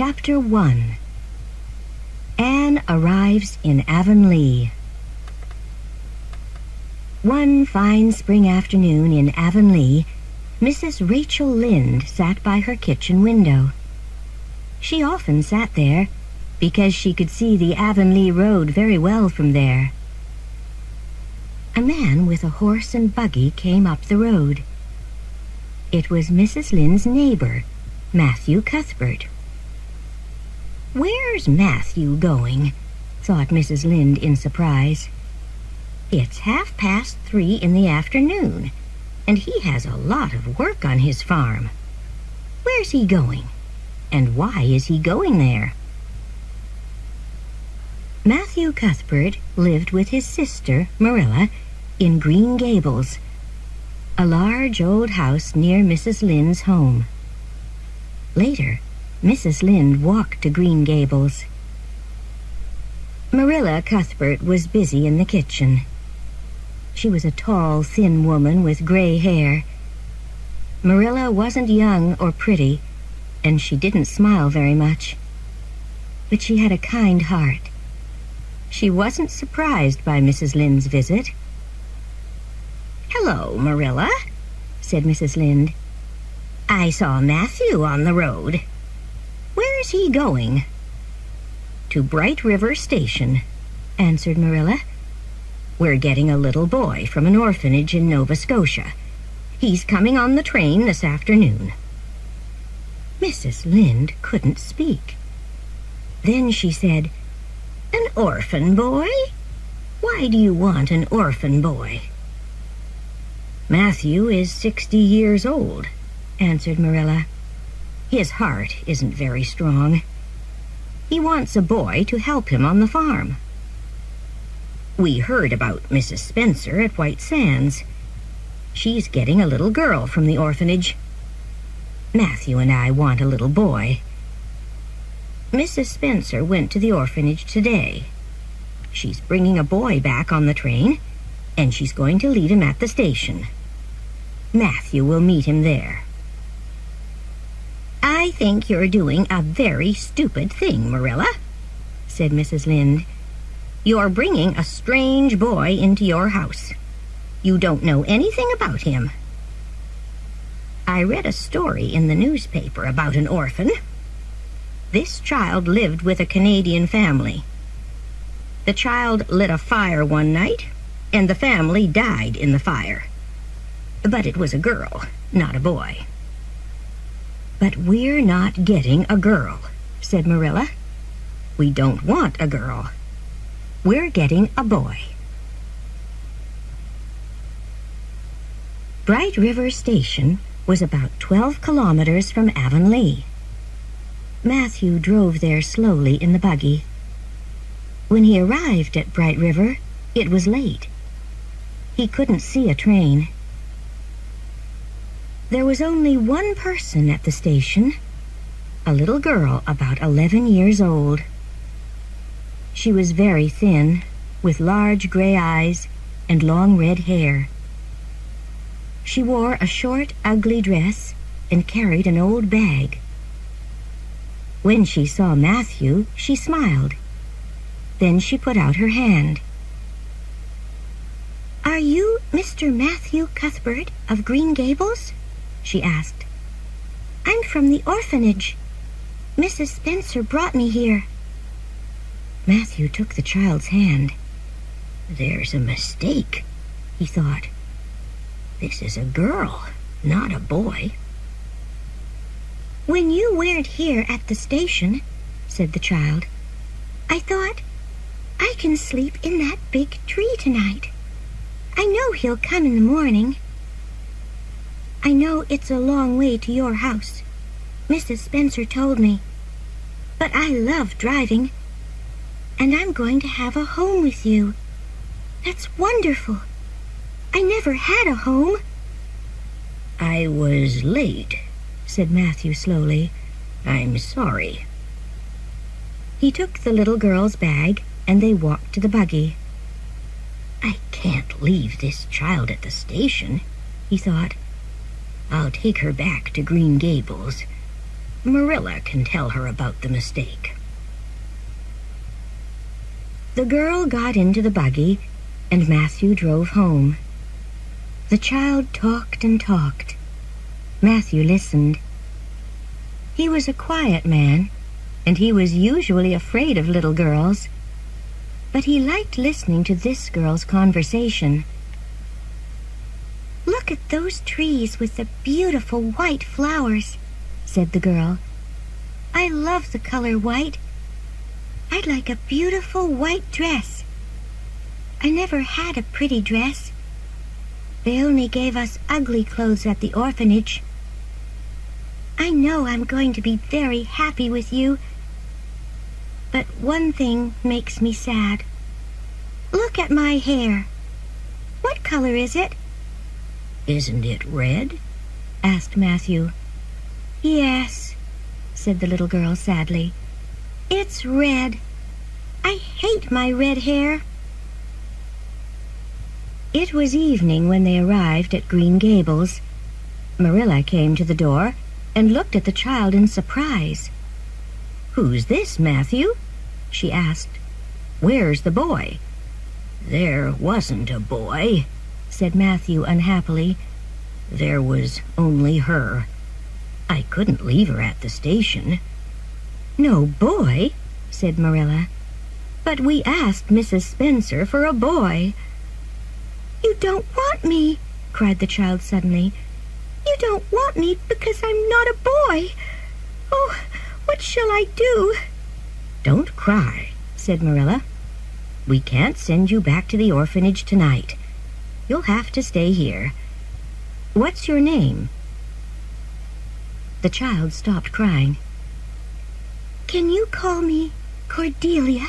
Chapter 1. Anne arrives in Avonlea. One fine spring afternoon in Avonlea, Mrs. Rachel Lynde sat by her kitchen window. She often sat there because she could see the Avonlea road very well from there. A man with a horse and buggy came up the road. It was Mrs. Lynde's neighbor, Matthew Cuthbert. "Where's Matthew going?" thought Mrs. Lynde in surprise. "It's 3:30 in the afternoon, and he has a lot of work on his farm. Where's he going? And why is he going there?" Matthew Cuthbert lived with his sister, Marilla, in Green Gables, a large old house near Mrs. Lynde's home. Later, Mrs. Lynde walked to Green Gables. Marilla Cuthbert was busy in the kitchen. She was a tall, thin woman with gray hair. Marilla wasn't young or pretty, and she didn't smile very much. But she had a kind heart. She wasn't surprised by Mrs. Lynde's visit. "Hello, Marilla," said Mrs. Lynde. "I saw Matthew on the road. Where's he going?" "To Bright River Station," answered Marilla. "We're getting a little boy from an orphanage in Nova Scotia. He's coming on the train this afternoon." Mrs. Lynde couldn't speak. Then she said, "An orphan boy? Why do you want an orphan boy?" "Matthew is 60 years old," answered Marilla. "His heart isn't very strong. He wants a boy to help him on the farm. We heard about Mrs. Spencer at White Sands. She's getting a little girl from the orphanage. Matthew and I want a little boy. Mrs. Spencer went to the orphanage today. She's bringing a boy back on the train, and she's going to leave him at the station. Matthew will meet him there." "I think you're doing a very stupid thing, Marilla," said Mrs. Lynde. "You're bringing a strange boy into your house. You don't know anything about him. I read a story in the newspaper about an orphan. This child lived with a Canadian family. The child lit a fire one night, and the family died in the fire. But it was a girl, not a boy." "But we're not getting a girl," said Marilla. "We don't want a girl. We're getting a boy." Bright River Station was about 12 kilometers from Avonlea. Matthew drove there slowly in the buggy. When he arrived at Bright River, it was late. He couldn't see a train. There was only one person at the station, a little girl about 11 years old. She was very thin, with large gray eyes and long red hair. She wore a short, ugly dress and carried an old bag. When she saw Matthew, she smiled. Then she put out her hand. "Are you Mr. Matthew Cuthbert of Green Gables?" she asked. "I'm from the orphanage. Mrs. Spencer brought me here." Matthew took the child's hand. "There's a mistake," he thought. "This is a girl, not a boy." "When you weren't here at the station," said the child, "I thought, I can sleep in that big tree tonight. I know he'll come in the morning. I know it's a long way to your house. Mrs. Spencer told me. But I love driving. And I'm going to have a home with you. That's wonderful. I never had a home." "I was late," said Matthew slowly. "I'm sorry." He took the little girl's bag, and they walked to the buggy. "I can't leave this child at the station," he thought. "I'll take her back to Green Gables. Marilla can tell her about the mistake." The girl got into the buggy, and Matthew drove home. The child talked and talked. Matthew listened. He was a quiet man, and he was usually afraid of little girls. But he liked listening to this girl's conversation. "Look at those trees with the beautiful white flowers," said the girl. "I love the color white. I'd like a beautiful white dress. I never had a pretty dress. They only gave us ugly clothes at the orphanage. I know I'm going to be very happy with you. But one thing makes me sad. Look at my hair. What color is it?" "Isn't it red?" asked Matthew. "Yes," said the little girl sadly. "It's red. I hate my red hair." It was evening when they arrived at Green Gables. Marilla came to the door and looked at the child in surprise. "Who's this, Matthew?" she asked. "Where's the boy?" "There wasn't a boy," said Matthew unhappily. "There was only her. I couldn't leave her at the station." "No boy?" said Marilla. "But we asked Mrs. Spencer for a boy." "You don't want me," cried the child suddenly. "You don't want me because I'm not a boy. Oh, what shall I do?" "Don't cry," said Marilla. "We can't send you back to the orphanage tonight. You'll have to stay here. What's your name?" The child stopped crying. "Can you call me Cordelia?"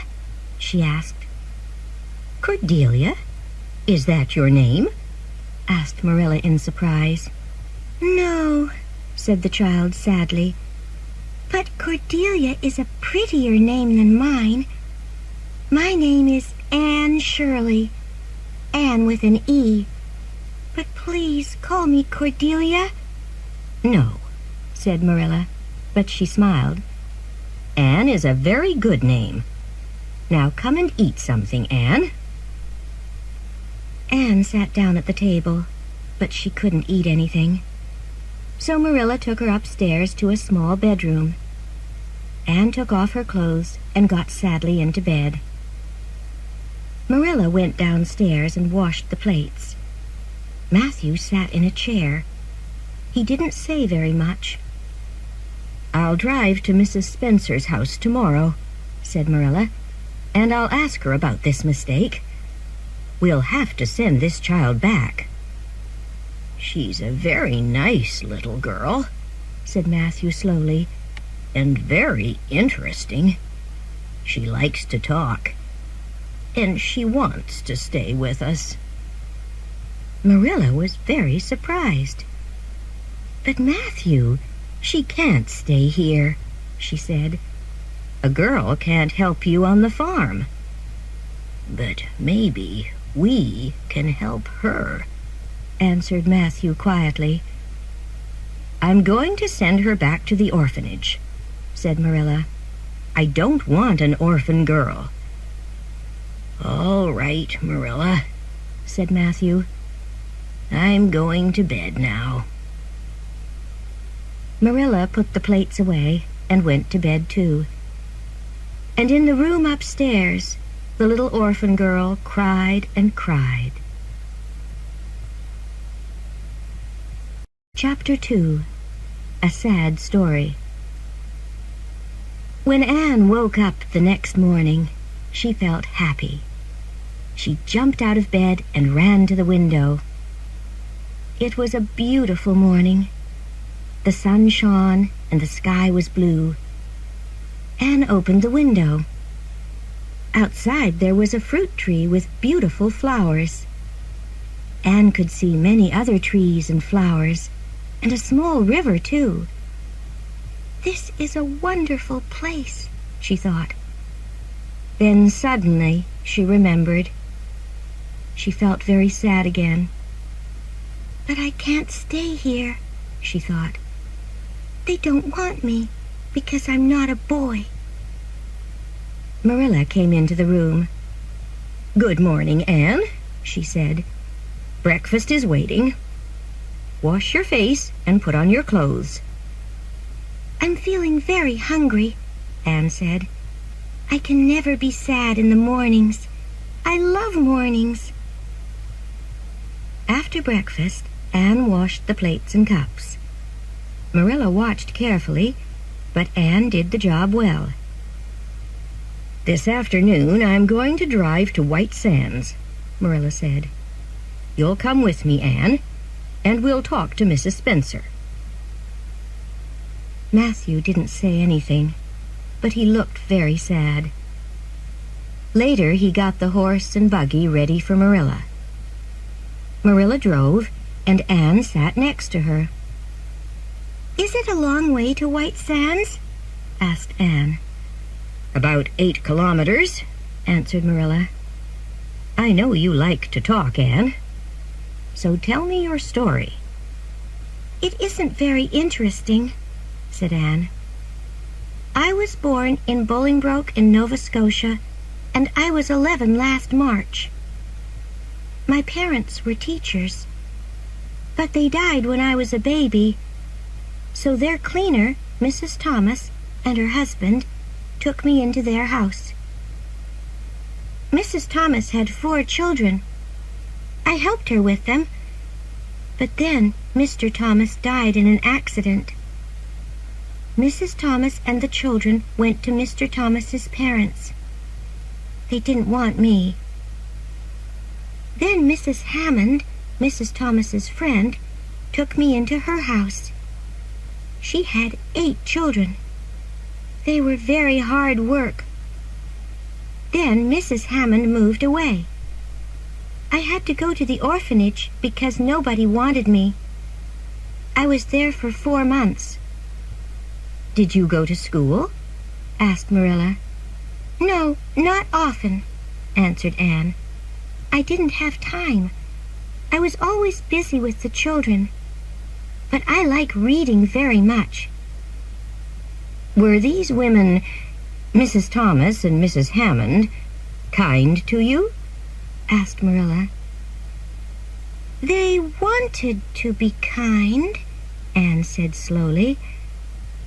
she asked. "Cordelia? Is that your name?" asked Marilla in surprise. "No," said the child sadly. "But Cordelia is a prettier name than mine. My name is Anne Shirley. Anne with an E. But please call me Cordelia." "No," said Marilla, but she smiled. "Anne is a very good name. Now come and eat something, Anne." Anne sat down at the table, but she couldn't eat anything. So Marilla took her upstairs to a small bedroom. Anne took off her clothes and got sadly into bed. Marilla went downstairs and washed the plates. Matthew sat in a chair. He didn't say very much. "I'll drive to Mrs. Spencer's house tomorrow," said Marilla, "and I'll ask her about this mistake. We'll have to send this child back." "She's a very nice little girl," said Matthew slowly, "and very interesting. She likes to talk, and she wants to stay with us." Marilla was very surprised. "But Matthew, she can't stay here," she said. "A girl can't help you on the farm." "But maybe we can help her," answered Matthew quietly. "I'm going to send her back to the orphanage," said Marilla. "I don't want an orphan girl." "All right, Marilla," said Matthew. "I'm going to bed now." Marilla put the plates away and went to bed too. And in the room upstairs, the little orphan girl cried and cried. Chapter 2. A Sad Story. When Anne woke up the next morning, she felt happy. She jumped out of bed and ran to the window. It was a beautiful morning. The sun shone and the sky was blue. Anne opened the window. Outside there was a fruit tree with beautiful flowers. Anne could see many other trees and flowers, and a small river too. "This is a wonderful place," she thought. Then suddenly she remembered. She felt very sad again. "But I can't stay here," she thought. "They don't want me. because I'm not a boy. Marilla came into the room. "Good morning, Anne," she said. "Breakfast is waiting. Wash your face and put on your clothes." I'm feeling very hungry, Anne said. I can never be sad in the mornings. I love mornings. After breakfast, Anne washed the plates and cups. Marilla watched carefully, but Anne did the job well. "This afternoon I'm going to drive to White Sands," Marilla said. "You'll come with me, Anne, and we'll talk to Mrs. Spencer." Matthew didn't say anything, but he looked very sad. Later he got the horse and buggy ready for Marilla. Marilla drove, and Anne sat next to her. Is it a long way to White Sands? Asked Anne. "About 8 kilometers, answered Marilla. "I know you like to talk, Anne. So tell me your story." It isn't very interesting, said Anne. I was born in Bolingbroke in Nova Scotia, and I was 11 last March. My parents were teachers, but they died when I was a baby, so their cleaner, Mrs. Thomas, and her husband took me into their house. Mrs. Thomas had 4 children. I helped her with them, but then Mr. Thomas died in an accident. Mrs. Thomas and the children went to Mr. Thomas's parents. They didn't want me. Then Mrs. Hammond, Mrs. Thomas's friend, took me into her house. She had 8 children. They were very hard work. Then Mrs. Hammond moved away. I had to go to the orphanage because nobody wanted me. I was there for 4 months. "Did you go to school?" asked Marilla. No, not often, answered Anne. I didn't have time. I was always busy with the children. But I like reading very much. "Were these women, Mrs. Thomas and Mrs. Hammond, kind to you?" asked Marilla. They wanted to be kind, Anne said slowly,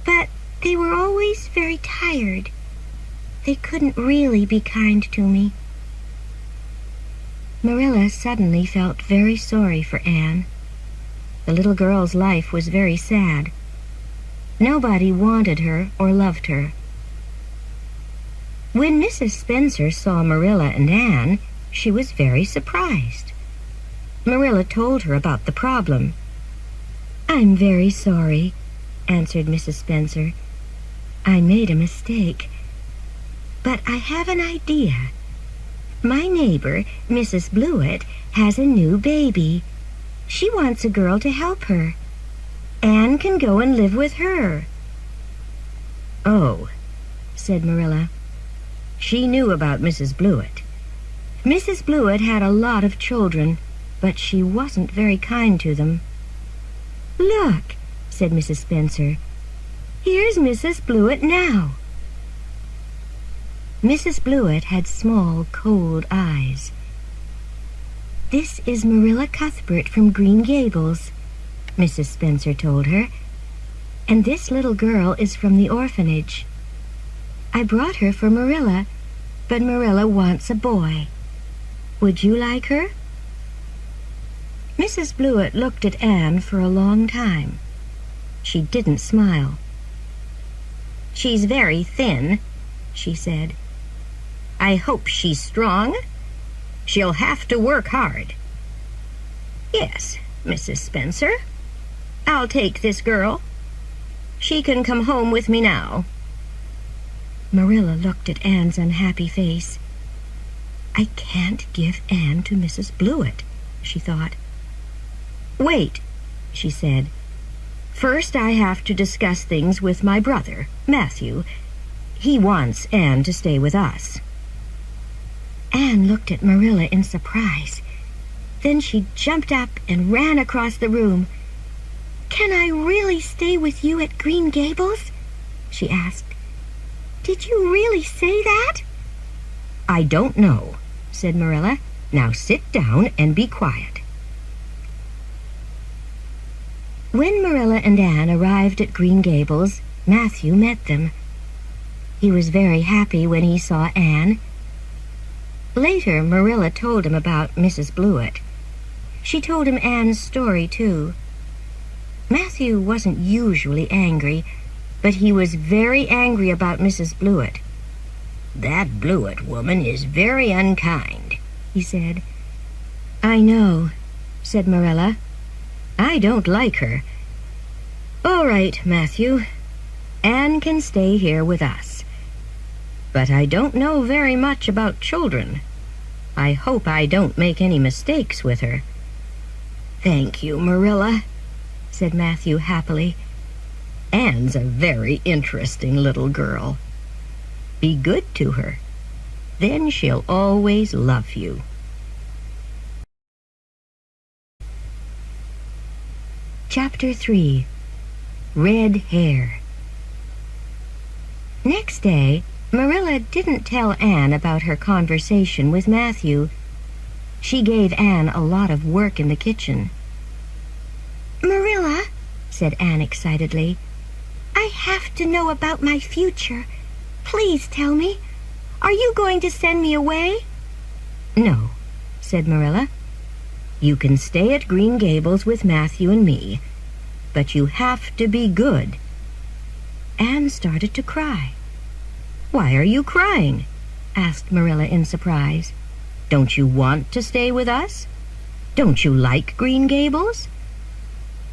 but they were always very tired. They couldn't really be kind to me. Marilla suddenly felt very sorry for Anne. The little girl's life was very sad. Nobody wanted her or loved her. When Mrs. Spencer saw Marilla and Anne, she was very surprised. Marilla told her about the problem. "I'm very sorry," answered Mrs. Spencer. "I made a mistake. But I have an idea. My neighbor, Mrs. Blewett, has a new baby. She wants a girl to help her. Anne can go and live with her." "Oh," said Marilla. She knew about Mrs. Blewett. Mrs. Blewett had a lot of children, but she wasn't very kind to them. "Look," said Mrs. Spencer. "Here's Mrs. Blewett now." Mrs. Blewett had small, cold eyes. "This is Marilla Cuthbert from Green Gables," Mrs. Spencer told her. "And this little girl is from the orphanage. I brought her for Marilla, but Marilla wants a boy. Would you like her?" Mrs. Blewett looked at Anne for a long time. She didn't smile. "She's very thin," she said. "I hope she's strong. She'll have to work hard." "Yes, Mrs. Spencer. I'll take this girl. She can come home with me now." Marilla looked at Anne's unhappy face. "I can't give Anne to Mrs. Blewett," she thought. "Wait," she said. "First I have to discuss things with my brother, Matthew. He wants Anne to stay with us." Anne looked at Marilla in surprise. Then she jumped up and ran across the room. "Can I really stay with you at Green Gables?" she asked. "Did you really say that?" "I don't know," said Marilla. "Now sit down and be quiet." When Marilla and Anne arrived at Green Gables, Matthew met them. He was very happy when he saw Anne. Later, Marilla told him about Mrs. Blewett. She told him Anne's story, too. Matthew wasn't usually angry, but he was very angry about Mrs. Blewett. "That Blewett woman is very unkind," he said. "I know," said Marilla. "I don't like her. All right, Matthew. Anne can stay here with us. But I don't know very much about children. I hope I don't make any mistakes with her." "Thank you, Marilla," said Matthew happily. "Anne's a very interesting little girl. Be good to her. Then she'll always love you." Chapter 3. Red Hair. Next day, Marilla didn't tell Anne about her conversation with Matthew. She gave Anne a lot of work in the kitchen. "Marilla," said Anne excitedly, "I have to know about my future. Please tell me. Are you going to send me away?" "No," said Marilla. "You can stay at Green Gables with Matthew and me, but you have to be good." Anne started to cry. "Why are you crying?" asked Marilla in surprise. "Don't you want to stay with us? Don't you like Green Gables?"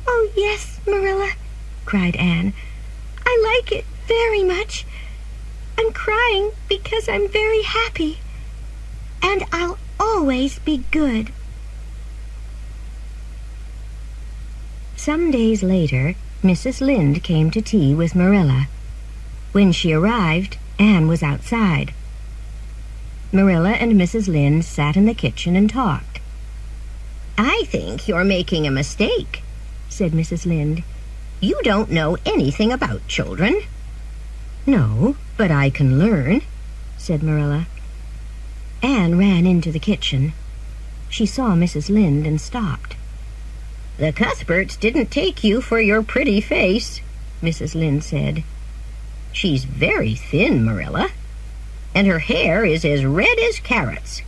"Oh, yes, Marilla," cried Anne. "I like it very much. I'm crying because I'm very happy. And I'll always be good." Some days later, Mrs. Lynde came to tea with Marilla. When she arrived, Anne was outside. Marilla and Mrs. Lynde sat in the kitchen and talked. "I think you're making a mistake," said Mrs. Lynde. "You don't know anything about children." "No, but I can learn," said Marilla. Anne ran into the kitchen. She saw Mrs. Lynde and stopped. "The Cuthberts didn't take you for your pretty face," Mrs. Lynde said. "She's very thin, Marilla, and her hair is as red as carrots.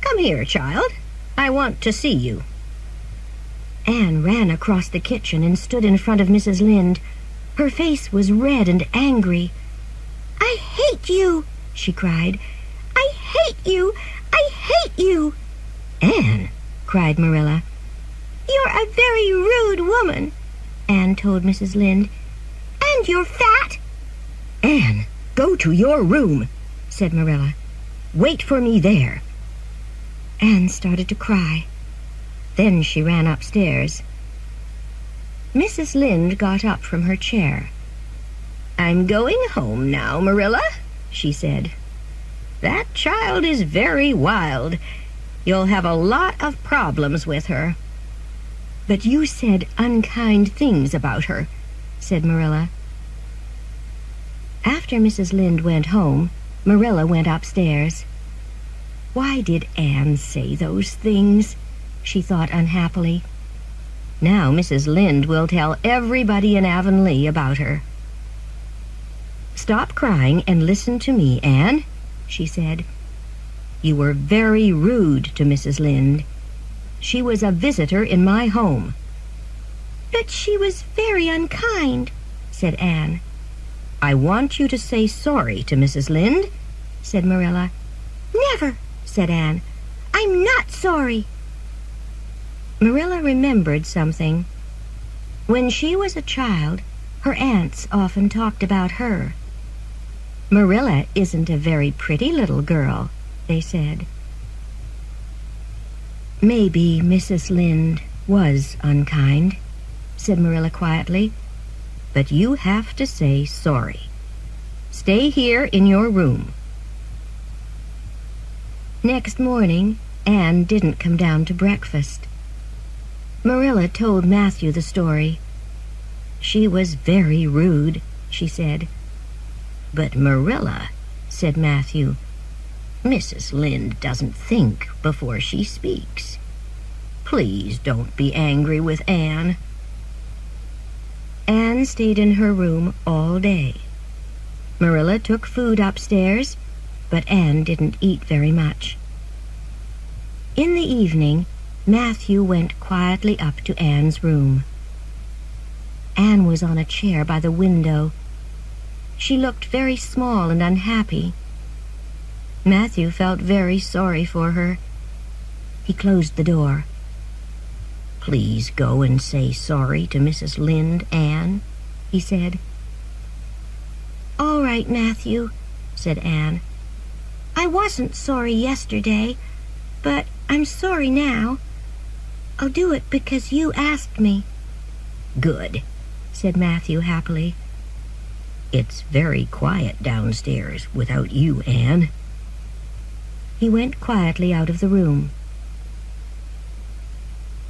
Come here, child. I want to see you." Anne ran across the kitchen and stood in front of Mrs. Lynde. Her face was red and angry. "I hate you," she cried. "I hate you! I hate you!" "Anne," cried Marilla. "You're a very rude woman," Anne told Mrs. Lynde. "And you're fat." "Anne, go to your room," said Marilla. "Wait for me there." Anne started to cry. Then she ran upstairs. Mrs. Lynde got up from her chair. "I'm going home now, Marilla," she said. "That child is very wild. You'll have a lot of problems with her." "But you said unkind things about her," said Marilla. After Mrs. Lynde went home, Marilla went upstairs. Why did Anne say those things? She thought unhappily. Now Mrs. Lynde will tell everybody in Avonlea about her. "Stop crying and listen to me, Anne," she said. "You were very rude to Mrs. Lynde. She was a visitor in my home." "But she was very unkind," said Anne. "I want you to say sorry to Mrs. Lynde," said Marilla. "Never," said Anne. "I'm not sorry." Marilla remembered something. When she was a child, her aunts often talked about her. "Marilla isn't a very pretty little girl," they said. "Maybe Mrs. Lynde was unkind," said Marilla quietly. "But you have to say sorry. Stay here in your room." Next morning, Anne didn't come down to breakfast. Marilla told Matthew the story. She was very rude, she said. "But Marilla," said Matthew, "Mrs. Lynde doesn't think before she speaks. Please don't be angry with Anne." Anne stayed in her room all day. Marilla took food upstairs, but Anne didn't eat very much. In the evening, Matthew went quietly up to Anne's room. Anne was on a chair by the window. She looked very small and unhappy. Matthew felt very sorry for her. He closed the door. "Please go and say sorry to Mrs. Lynde, Anne," he said. "All right, Matthew," said Anne. "I wasn't sorry yesterday, but I'm sorry now. I'll do it because you asked me." "Good," said Matthew happily. "It's very quiet downstairs without you, Anne." He went quietly out of the room.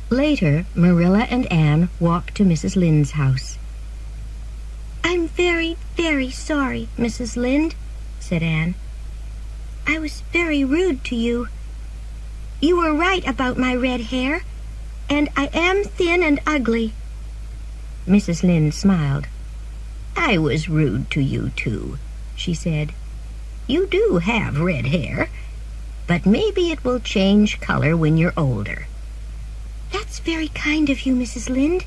Later, Marilla and Anne walked to Mrs. Lynde's house. "I'm very, very sorry, Mrs. Lynde," said Anne. "I was very rude to you. You were right about my red hair, and I am thin and ugly." Mrs. Lynde smiled. "I was rude to you, too," she said. "You do have red hair, but maybe it will change color when you're older." "That's very kind of you, Mrs. Lynde,"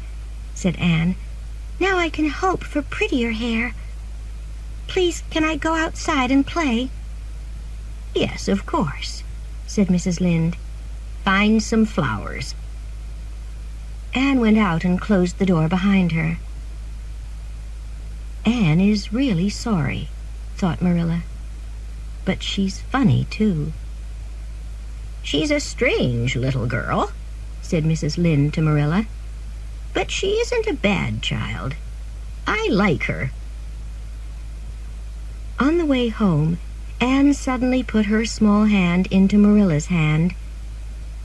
said Anne. "Now I can hope for prettier hair. Please, can I go outside and play?" "Yes, of course," said Mrs. Lynde. "Find some flowers." Anne went out and closed the door behind her. Anne is really sorry, thought Marilla. But she's funny, too. "She's a strange little girl," said Mrs. Lynde to Marilla. "But she isn't a bad child. I like her." On the way home, Anne suddenly put her small hand into Marilla's hand.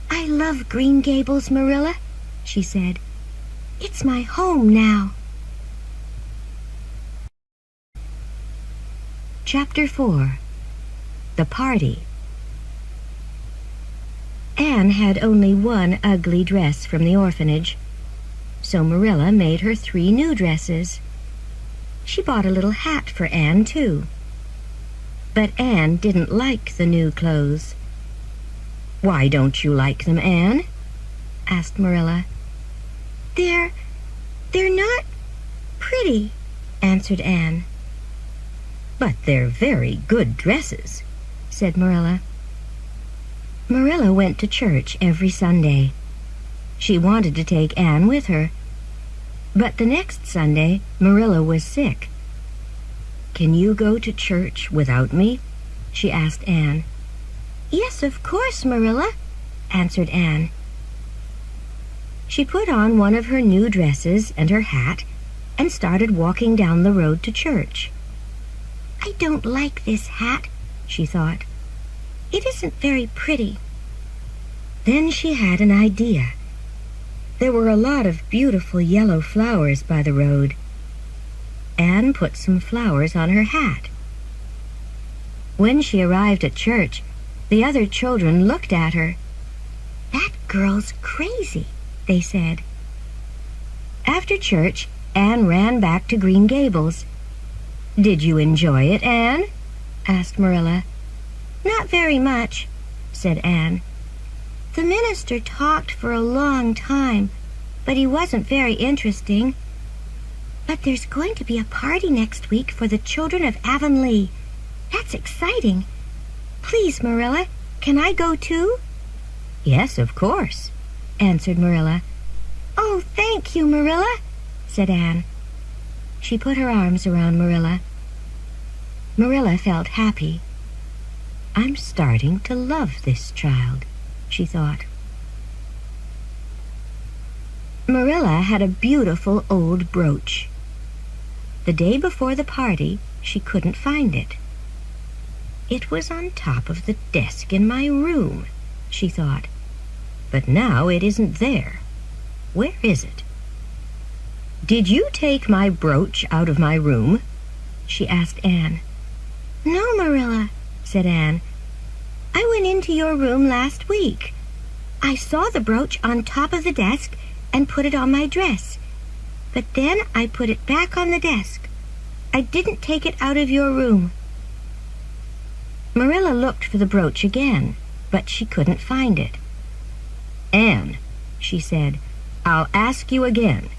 "I love Green Gables, Marilla," she said. "It's my home now." Chapter 4. The Party. Anne had only one ugly dress from the orphanage, so Marilla made her 3 new dresses. She bought a little hat for Anne, too. But Anne didn't like the new clothes. "Why don't you like them, Anne?" asked Marilla. They're not pretty," answered Anne. "But they're very good dresses," said Marilla. Marilla went to church every Sunday. She wanted to take Anne with her, but the next Sunday Marilla was sick. "Can you go to church without me?" she asked Anne. "Yes, of course, Marilla," answered Anne. She put on one of her new dresses and her hat and started walking down the road to church. "I don't like this hat," she thought. "It isn't very pretty." Then she had an idea. There were a lot of beautiful yellow flowers by the road. Anne put some flowers on her hat. When she arrived at church, the other children looked at her. "That girl's crazy," they said. After church, Anne ran back to Green Gables. "Did you enjoy it, Anne?" asked Marilla. "Not very much," said Anne. "The minister talked for a long time, but he wasn't very interesting. But there's going to be a party next week for the children of Avonlea. That's exciting. Please, Marilla, can I go too?" "Yes, of course," answered Marilla. "Oh, thank you, Marilla," said Anne. She put her arms around Marilla. Marilla felt happy. "I'm starting to love this child," she thought. Marilla had a beautiful old brooch. The day before the party, she couldn't find it. "It was on top of the desk in my room," she thought. "But now it isn't there. Where is it?" "Did you take my brooch out of my room?" she asked Anne. No, Marilla, said Anne. I went into your room last week. I saw the brooch on top of the desk and put it on my dress. But then I put it back on the desk. I didn't take it out of your room. Marilla looked for the brooch again, but she couldn't find it. Anne, she said, I'll ask you again.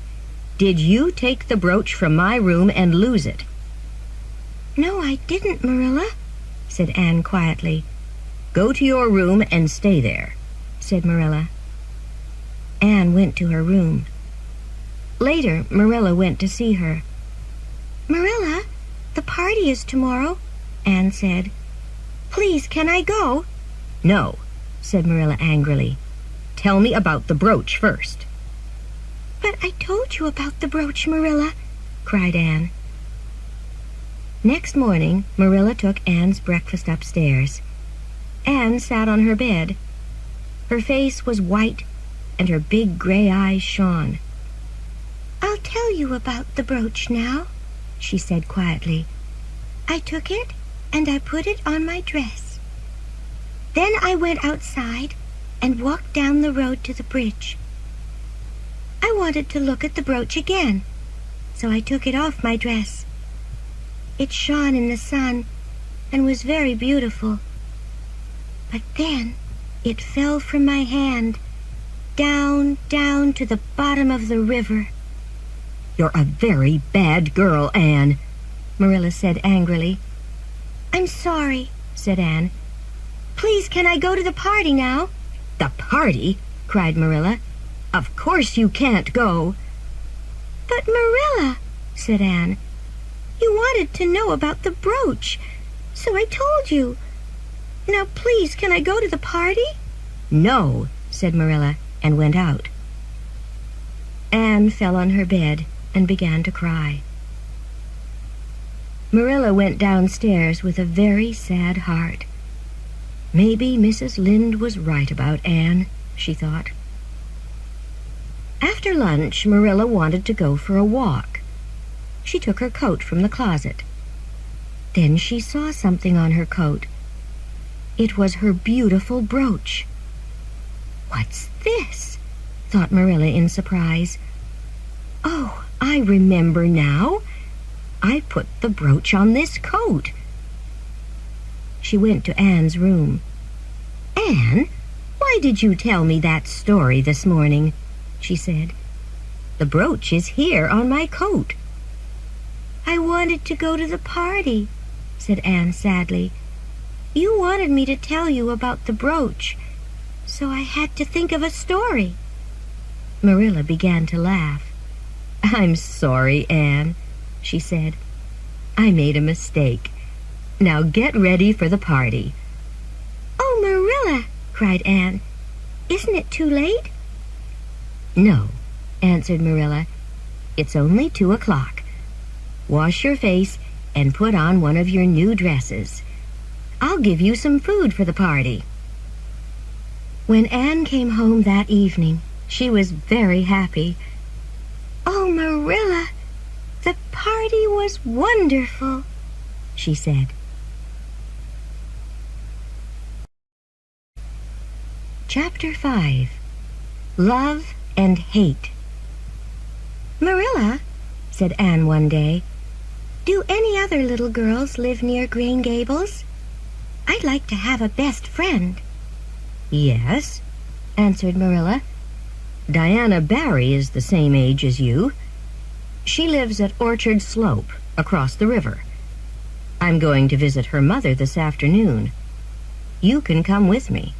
Did you take the brooch from my room and lose it? No, I didn't, Marilla, said Anne quietly. Go to your room and stay there, said Marilla. Anne went to her room. Later, Marilla went to see her. Marilla, the party is tomorrow, Anne said. Please, can I go? No, said Marilla angrily. Tell me about the brooch first. But I told you about the brooch, Marilla, cried Anne. Next morning, Marilla took Anne's breakfast upstairs. Anne sat on her bed. Her face was white, and her big gray eyes shone. I'll tell you about the brooch now, she said quietly. I took it, and I put it on my dress. Then I went outside and walked down the road to the bridge. I wanted to look at the brooch again, so I took it off my dress. It shone in the sun and was very beautiful. But then it fell from my hand, down to the bottom of the river. You're a very bad girl, Anne, Marilla said angrily. I'm sorry, said Anne. Please, can I go to the party now? The party? Cried Marilla. Of course you can't go. But Marilla, said Anne, you wanted to know about the brooch, so I told you. Now please, can I go to the party? No, said Marilla, and went out. Anne fell on her bed and began to cry. Marilla went downstairs with a very sad heart. Maybe Mrs. Lynde was right about Anne, she thought. After lunch, Marilla wanted to go for a walk. She took her coat from the closet. Then she saw something on her coat. It was her beautiful brooch. What's this? Thought Marilla in surprise. Oh, I remember now. I put the brooch on this coat. She went to Anne's room. Anne, why did you tell me that story this morning? She said. The brooch is here on my coat. I wanted to go to the party, said Anne sadly. You wanted me to tell you about the brooch, so I had to think of a story. Marilla began to laugh. I'm sorry, Anne, she said. I made a mistake. Now get ready for the party. Oh, Marilla, cried Anne. Isn't it too late? No, answered Marilla. It's only 2 o'clock. Wash your face and put on one of your new dresses. I'll give you some food for the party. When Anne came home that evening, she was very happy. Oh, Marilla, the party was wonderful, she said. Chapter 5. Love and Hate. Marilla, said Anne one day, do any other little girls live near Green Gables? I'd like to have a best friend. Yes, answered Marilla. Diana Barry is the same age as you. She lives at Orchard Slope, across the river. I'm going to visit her mother this afternoon. You can come with me.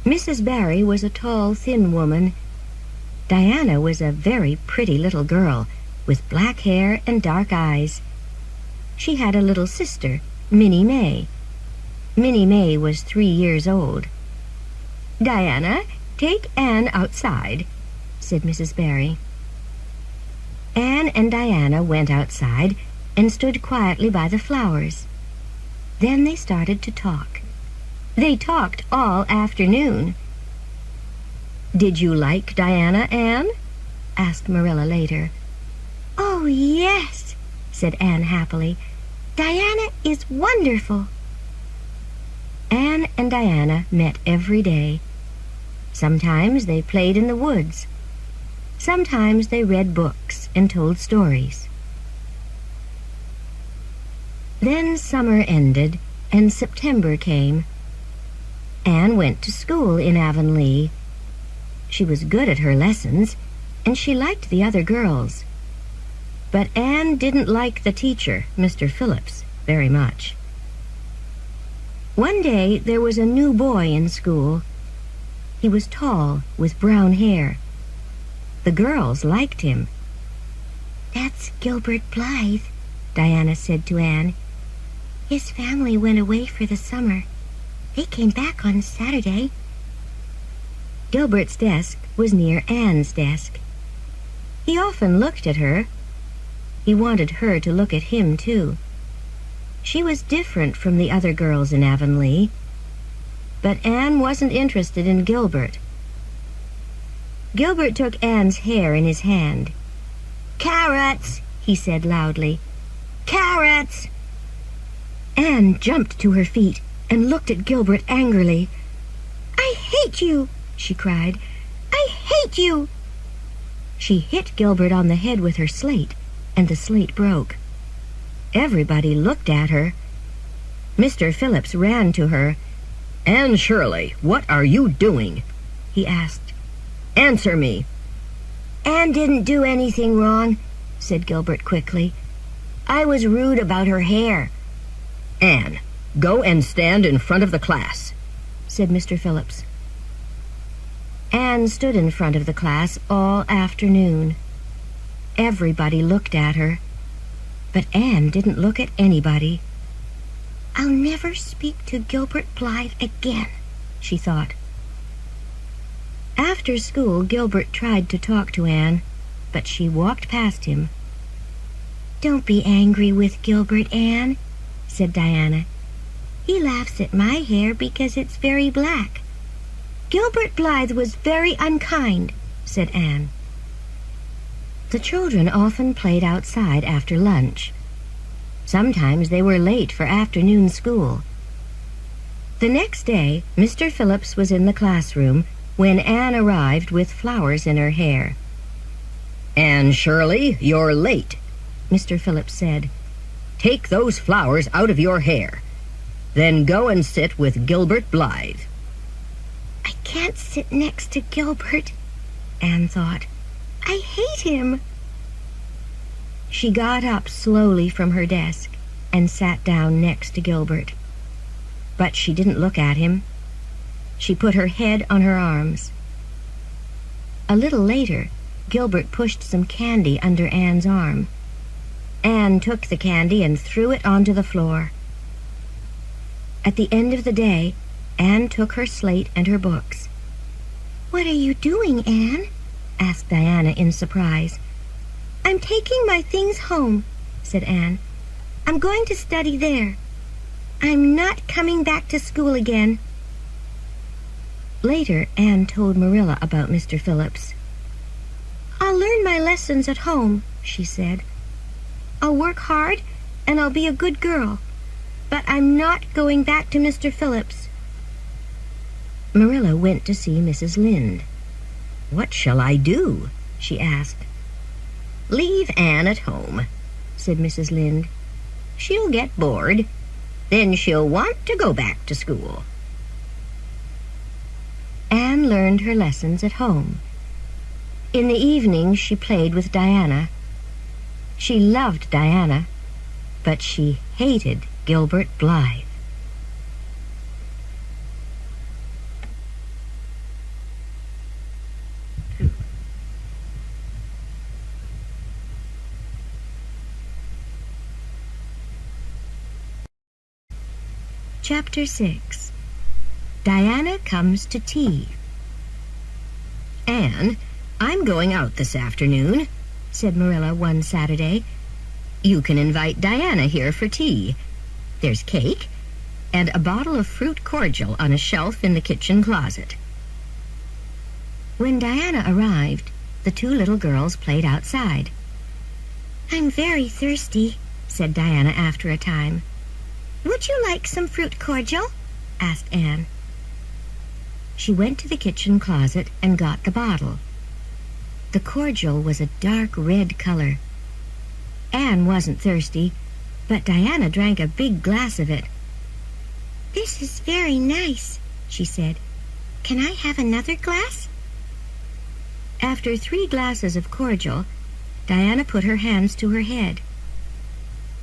Mrs. Barry was a tall, thin woman. Diana was a very pretty little girl, with black hair and dark eyes. She had a little sister, Minnie May. Minnie May was 3 years old. Diana, take Anne outside, said Mrs. Barry. Anne and Diana went outside and stood quietly by the flowers. Then they started to talk. They talked all afternoon. Did you like Diana, Anne? Asked Marilla later. Oh, yes, said Anne happily. "Diana is wonderful." Anne and Diana met every day. Sometimes they played in the woods. Sometimes they read books and told stories. Then summer ended and September came. Anne went to school in Avonlea. She was good at her lessons, and she liked the other girls. But Anne didn't like the teacher, Mr. Phillips, very much. One day there was a new boy in school. He was tall, with brown hair. The girls liked him. "That's Gilbert Blythe," Diana said to Anne. "His family went away for the summer. They came back on Saturday." Gilbert's desk was near Anne's desk. He often looked at her. He wanted her to look at him, too. She was different from the other girls in Avonlea. But Anne wasn't interested in Gilbert. Gilbert took Anne's hair in his hand. "Carrots!" he said loudly. "Carrots!" Anne jumped to her feet and looked at Gilbert angrily. "I hate you!" she cried. "I hate you!" She hit Gilbert on the head with her slate, and the slate broke. Everybody looked at her. Mr. Phillips ran to her. "Anne Shirley, what are you doing?" he asked. "Answer me." "Anne didn't do anything wrong," said Gilbert quickly. "I was rude about her hair." "Anne, go and stand in front of the class," said Mr. Phillips. Anne stood in front of the class all afternoon. Everybody looked at her, but Anne didn't look at anybody. "I'll never speak to Gilbert Blythe again," she thought. After school, Gilbert tried to talk to Anne, but she walked past him. "Don't be angry with Gilbert, Anne," said Diana. "He laughs at my hair because it's very black." "Gilbert Blythe was very unkind," said Anne. The children often played outside after lunch. Sometimes they were late for afternoon school. The next day, Mr. Phillips was in the classroom when Anne arrived with flowers in her hair. "Anne Shirley, you're late," Mr. Phillips said. "Take those flowers out of your hair. Then go and sit with Gilbert Blythe." "I can't sit next to Gilbert," Anne thought. "I hate him." She got up slowly from her desk and sat down next to Gilbert. But she didn't look at him. She put her head on her arms. A little later, Gilbert pushed some candy under Anne's arm. Anne took the candy and threw it onto the floor. At the end of the day, Anne took her slate and her books. "What are you doing, Anne?" asked Diana in surprise. "I'm taking my things home," said Anne. "I'm going to study there. I'm not coming back to school again." Later, Anne told Marilla about Mr. Phillips. "I'll learn my lessons at home," she said. "I'll work hard and I'll be a good girl. But I'm not going back to Mr. Phillips." Marilla went to see Mrs. Lynde. "What shall I do?" she asked. "Leave Anne at home," said Mrs. Lynde. "She'll get bored. Then she'll want to go back to school." Anne learned her lessons at home. In the evening, she played with Diana. She loved Diana, but she hated Gilbert Blythe. Chapter 6. Diana Comes to Tea. "Anne, I'm going out this afternoon," said Marilla one Saturday. "You can invite Diana here for tea. There's cake and a bottle of fruit cordial on a shelf in the kitchen closet." When Diana arrived, the two little girls played outside. "I'm very thirsty," said Diana after a time. "Would you like some fruit cordial?" asked Anne. She went to the kitchen closet and got the bottle. The cordial was a dark red color. Anne wasn't thirsty, but Diana drank a big glass of it. "This is very nice," she said. "Can I have another glass?" After 3 glasses of cordial, Diana put her hands to her head.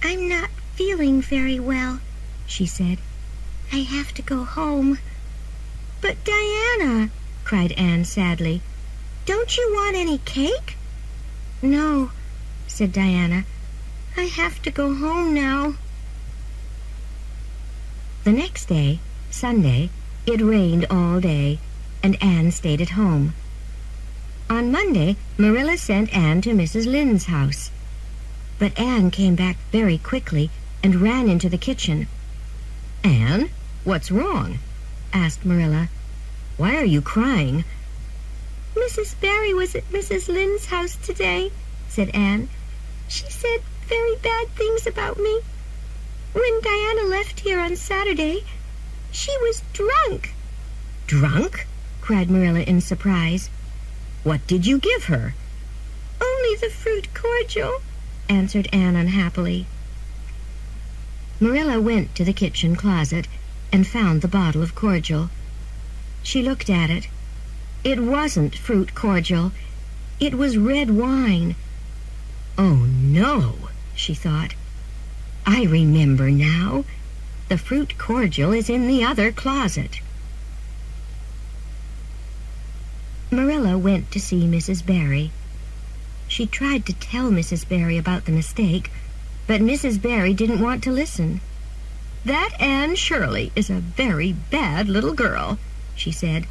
"I'm not feeling very well," she said. "I have to go home." "But Diana," cried Anne sadly, "don't you want any cake?" "No," said Diana. "I have to go home now." The next day, Sunday, it rained all day, and Anne stayed at home. On Monday, Marilla sent Anne to Mrs. Lynde's house. But Anne came back very quickly and ran into the kitchen. "Anne, what's wrong?" asked Marilla. "Why are you crying?" "Mrs. Barry was at Mrs. Lynde's house today," said Anne. "She said very bad things about me. When Diana left here on Saturday, she was drunk." "Drunk?" cried Marilla in surprise. "What did you give her?" "Only the fruit cordial," answered Anne unhappily. Marilla went to the kitchen closet and found the bottle of cordial. She looked at it. It wasn't fruit cordial. It was red wine. "Oh, no," she thought. "I remember now. The fruit cordial is in the other closet." Marilla went to see Mrs. Barry. She tried to tell Mrs. Barry about the mistake, but Mrs. Barry didn't want to listen. "That Anne Shirley is a very bad little girl," she said.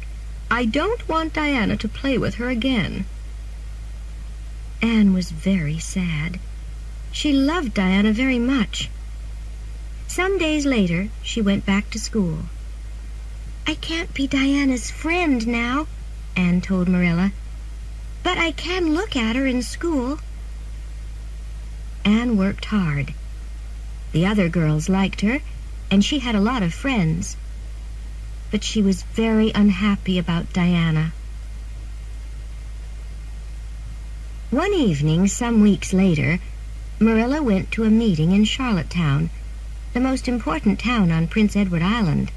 "I don't want Diana to play with her again." Anne was very sad. She loved Diana very much. Some days later, she went back to school. "I can't be Diana's friend now," Anne told Marilla, "but I can look at her in school." Anne worked hard. The other girls liked her, and she had a lot of friends. But she was very unhappy about Diana. One evening, some weeks later, Marilla went to a meeting in Charlottetown, the most important town on Prince Edward Island.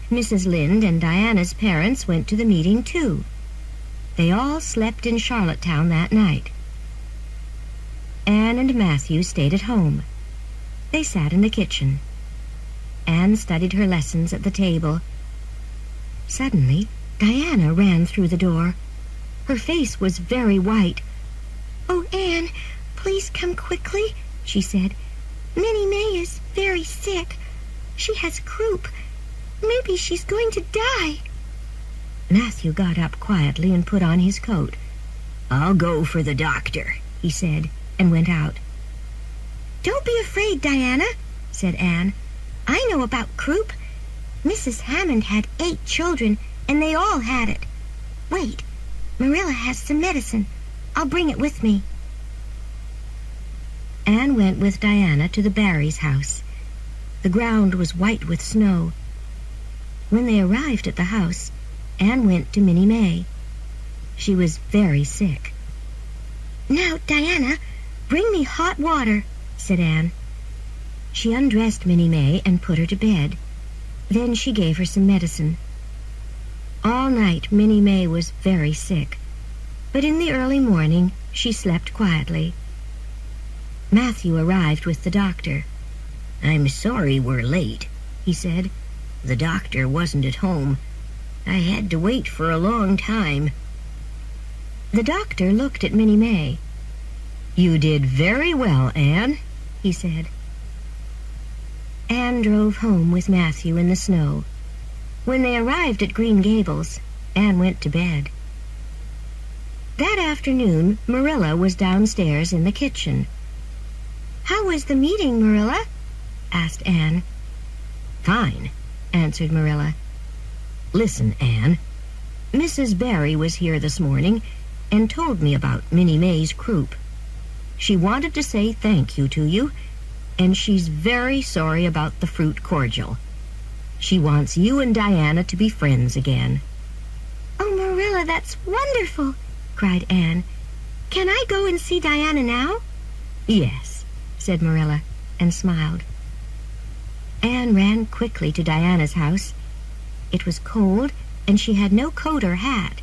Mrs. Lynde and Diana's parents went to the meeting, too. They all slept in Charlottetown that night. Anne and Matthew stayed at home. They sat in the kitchen. Anne studied her lessons at the table. Suddenly, Diana ran through the door. Her face was very white. "Oh, Anne, please come quickly," she said. "Minnie May is very sick. She has croup. Maybe she's going to die." Matthew got up quietly and put on his coat. "I'll go for the doctor," he said, and went out. "Don't be afraid, Diana," said Anne. "I know about croup. Mrs. Hammond had 8 children, and they all had it. Wait, Marilla has some medicine. I'll bring it with me." Anne went with Diana to the Barrys' house. The ground was white with snow. When they arrived at the house, Anne went to Minnie May. She was very sick. "Now, Diana, bring me hot water," said Anne. She undressed Minnie May and put her to bed. Then she gave her some medicine. All night Minnie May was very sick, but in the early morning she slept quietly. Matthew arrived with the doctor. "I'm sorry we're late," he said. "The doctor wasn't at home. I had to wait for a long time." The doctor looked at Minnie May. "You did very well, Anne," he said. Anne drove home with Matthew in the snow. When they arrived at Green Gables, Anne went to bed. That afternoon, Marilla was downstairs in the kitchen. "How was the meeting, Marilla?" asked Anne. "Fine," answered Marilla. "Listen, Anne. Mrs. Barry was here this morning and told me about Minnie May's croup. She wanted to say thank you to you, and she's very sorry about the fruit cordial. She wants you and Diana to be friends again." "Oh, Marilla, that's wonderful," cried Anne. "Can I go and see Diana now?" "Yes," said Marilla, and smiled. Anne ran quickly to Diana's house. It was cold, and she had no coat or hat.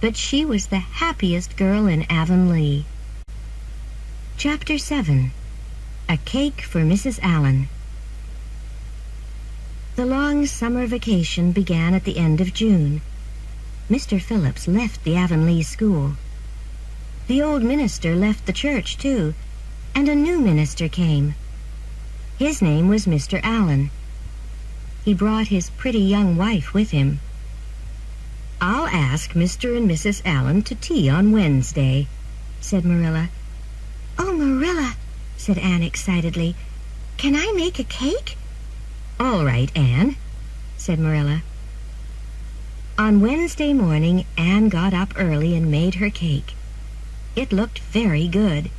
But she was the happiest girl in Avonlea. Chapter 7. A Cake for Mrs. Allen. The long summer vacation began at the end of June. Mr. Phillips left the Avonlea school. The old minister left the church, too, and a new minister came. His name was Mr. Allen. He brought his pretty young wife with him. "I'll ask Mr. and Mrs. Allen to tea on Wednesday," said Marilla. "Oh, Marilla," said Anne excitedly, "can I make a cake?" "All right, Anne," said Marilla. On Wednesday morning, Anne got up early and made her cake. It looked very good.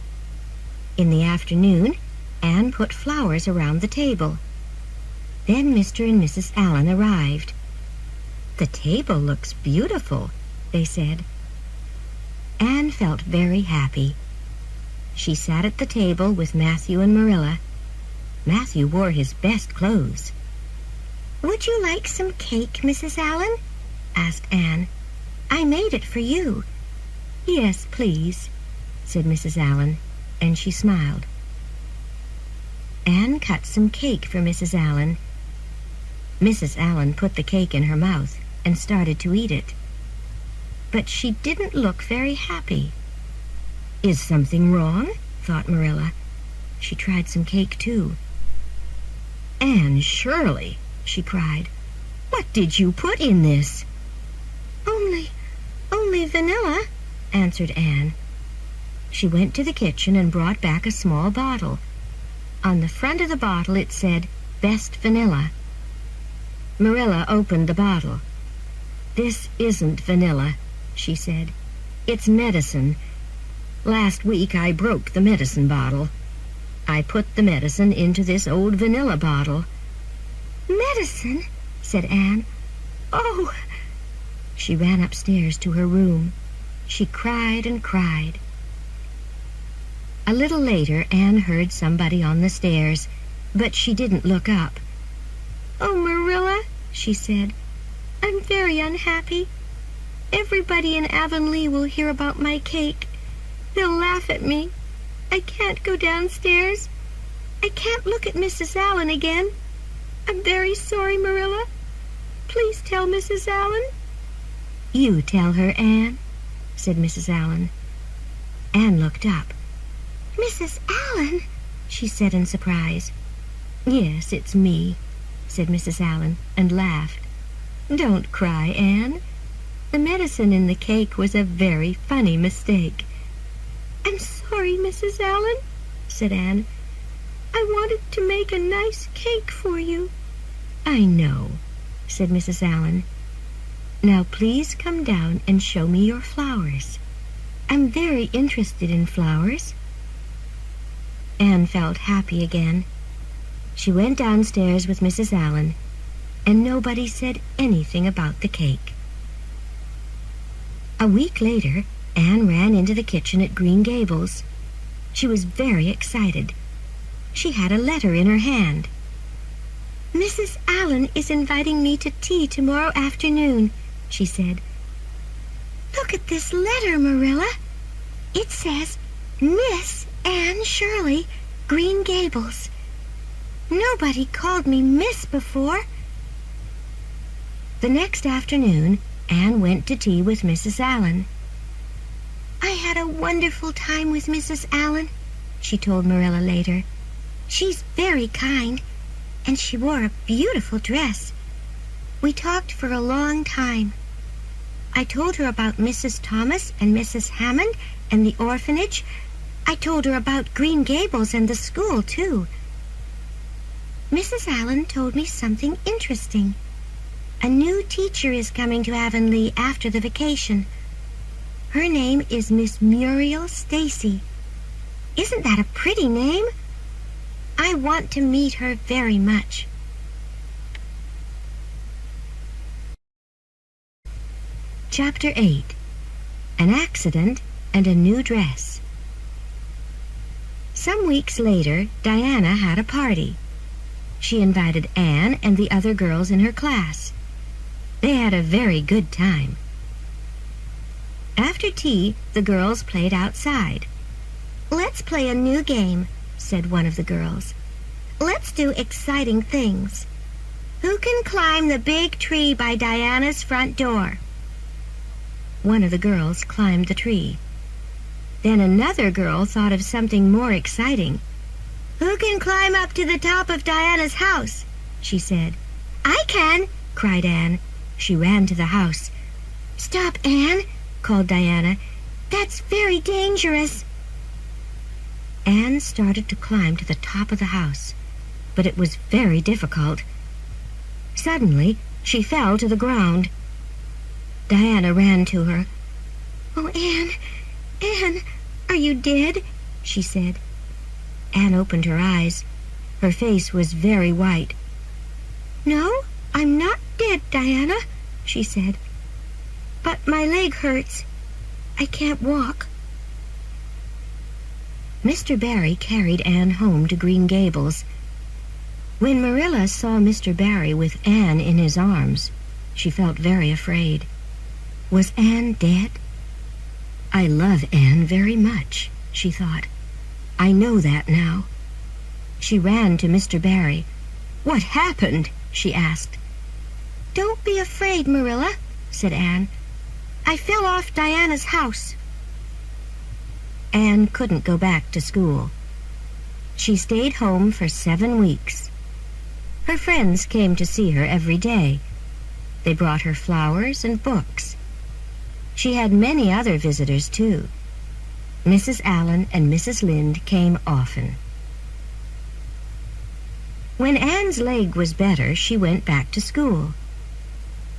In the afternoon, Anne put flowers around the table. Then Mr. and Mrs. Allen arrived. "The table looks beautiful," they said. Anne felt very happy. She sat at the table with Matthew and Marilla. Matthew wore his best clothes. "Would you like some cake, Mrs. Allen?" asked Anne. "I made it for you." "Yes, please," said Mrs. Allen, and she smiled. Anne cut some cake for Mrs. Allen. Mrs. Allen put the cake in her mouth and started to eat it. But she didn't look very happy. "Is something wrong?" thought Marilla. She tried some cake, too. "Anne Shirley," she cried, "what did you put in this?" Only vanilla," answered Anne. She went to the kitchen and brought back a small bottle. On the front of the bottle it said, "Best Vanilla." Marilla opened the bottle. "This isn't vanilla," she said. "It's medicine. Last week I broke the medicine bottle. I put the medicine into this old vanilla bottle." "Medicine?" said Anne. "Oh!" She ran upstairs to her room. She cried and cried. A little later, Anne heard somebody on the stairs, but she didn't look up. "Oh, Marilla," she said, "I'm very unhappy. Everybody in Avonlea will hear about my cake. They'll laugh at me. I can't go downstairs. I can't look at Mrs. Allen again. I'm very sorry, Marilla. Please tell Mrs. Allen." "You tell her, Anne," said Mrs. Allen. Anne looked up. "Mrs. Allen?" she said in surprise. "Yes, it's me," said Mrs. Allen, and laughed. "Don't cry, Anne. The medicine in the cake was a very funny mistake." "I'm sorry, Mrs. Allen," said Anne. "I wanted to make a nice cake for you." "I know," said Mrs. Allen. "Now please come down and show me your flowers. I'm very interested in flowers." Anne felt happy again. She went downstairs with Mrs. Allen, and nobody said anything about the cake. A week later, Anne ran into the kitchen at Green Gables. She was very excited. She had a letter in her hand. "Mrs. Allen is inviting me to tea tomorrow afternoon," she said. "Look at this letter, Marilla. It says, 'Miss Anne Shirley, Green Gables.' Nobody called me Miss before." The next afternoon, Anne went to tea with Mrs. Allen. "I had a wonderful time with Mrs. Allen," she told Marilla later. "She's very kind, and she wore a beautiful dress. We talked for a long time. I told her about Mrs. Thomas and Mrs. Hammond and the orphanage. I told her about Green Gables and the school, too. Mrs. Allen told me something interesting. A new teacher is coming to Avonlea after the vacation. Her name is Miss Muriel Stacy. Isn't that a pretty name? I want to meet her very much. Chapter 8. An Accident and a New Dress. Some weeks later, Diana had a party. She invited Anne and the other girls in her class. They had a very good time. After tea, the girls played outside. Let's play a new game, said one of the girls. Let's do exciting things. Who can climb the big tree by Diana's front door? One of the girls climbed the tree. Then another girl thought of something more exciting. Who can climb up to the top of Diana's house? She said. I can, cried Anne. She ran to the house. Stop, Anne, called Diana. That's very dangerous. Anne started to climb to the top of the house, but it was very difficult. Suddenly, she fell to the ground. Diana ran to her. Oh, Anne, are you dead? She said. Anne opened her eyes. Her face was very white. No, I'm not dead, Diana, she said. But my leg hurts. I can't walk. Mr. Barry carried Anne home to Green Gables. When Marilla saw Mr. Barry with Anne in his arms, she felt very afraid. Was Anne dead? I love Anne very much, she thought. I know that now. She ran to Mr. Barry. What happened? She asked. Don't be afraid, Marilla, said Anne. I fell off Diana's house. Anne couldn't go back to school. She stayed home for 7 weeks. Her friends came to see her every day. They brought her flowers and books. She had many other visitors, too. Mrs. Allen and Mrs. Lynde came often. When Anne's leg was better, she went back to school.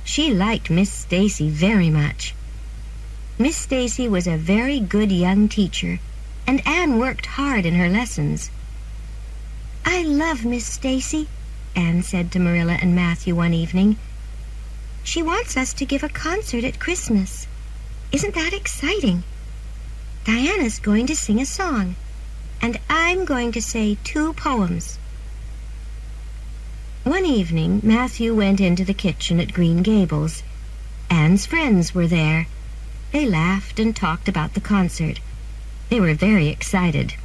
She liked Miss Stacy very much. Miss Stacy was a very good young teacher, and Anne worked hard in her lessons. I love Miss Stacy, Anne said to Marilla and Matthew one evening. She wants us to give a concert at Christmas. Isn't that exciting? Diana's going to sing a song, and I'm going to say 2 poems. One evening, Matthew went into the kitchen at Green Gables. Anne's friends were there. They laughed and talked about the concert. They were very excited.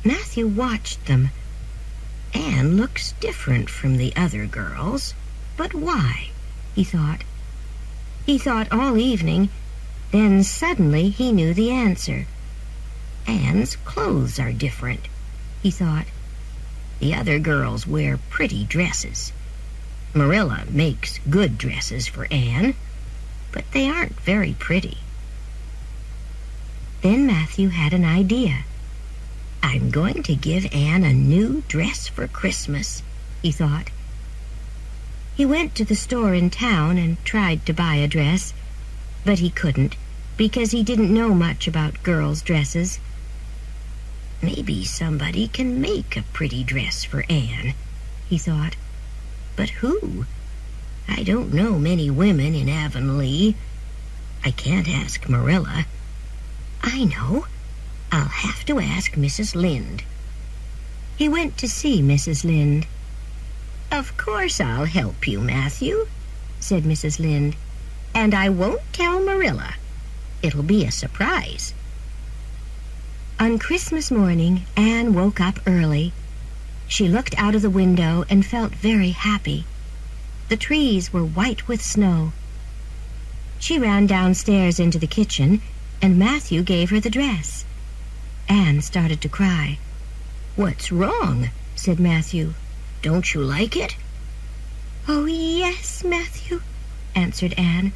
Matthew watched them. Anne looks different from the other girls. But why? He thought. He thought all evening. Then suddenly he knew the answer. Anne's clothes are different, he thought. The other girls wear pretty dresses. Marilla makes good dresses for Anne, but they aren't very pretty. Then Matthew had an idea. I'm going to give Anne a new dress for Christmas, he thought. He went to the store in town and tried to buy a dress, but he couldn't because he didn't know much about girls' dresses. Maybe somebody can make a pretty dress for Anne, he thought. But who? I don't know many women in Avonlea. I can't ask Marilla. I know. I'll have to ask Mrs. Lynde. He went to see Mrs. Lynde. Of course I'll help you, Matthew, said Mrs. Lynde. And I won't tell Marilla. It'll be a surprise. On Christmas morning, Anne woke up early. She looked out of the window and felt very happy. The trees were white with snow. She ran downstairs into the kitchen, and Matthew gave her the dress. Anne started to cry. What's wrong? Said Matthew. Don't you like it? Oh, yes, Matthew, answered Anne.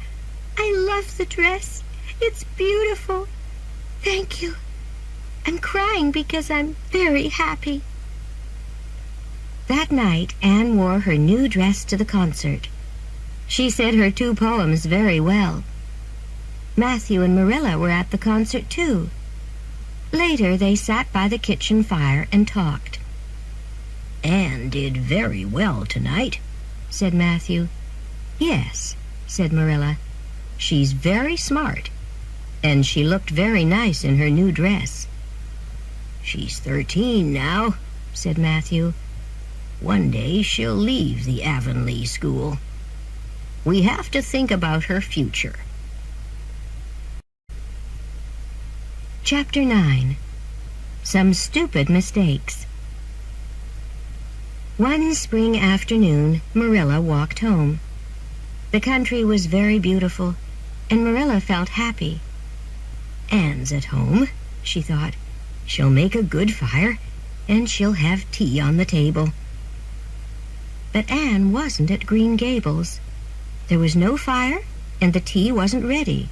I love the dress. It's beautiful. Thank you. I'm crying because I'm very happy. That night, Anne wore her new dress to the concert. She said her 2 poems very well. Matthew and Marilla were at the concert, too. Later they sat by the kitchen fire and talked. "Anne did very well tonight," said Matthew. "Yes," said Marilla. "She's very smart, and she looked very nice in her new dress." "She's 13 now," said Matthew. "One day she'll leave the Avonlea school. We have to think about her future." Chapter 9. Some Stupid Mistakes. One spring afternoon, Marilla walked home. The country was very beautiful, and Marilla felt happy. "Anne's at home," she thought. "She'll make a good fire, and she'll have tea on the table." But Anne wasn't at Green Gables. There was no fire, and the tea wasn't ready.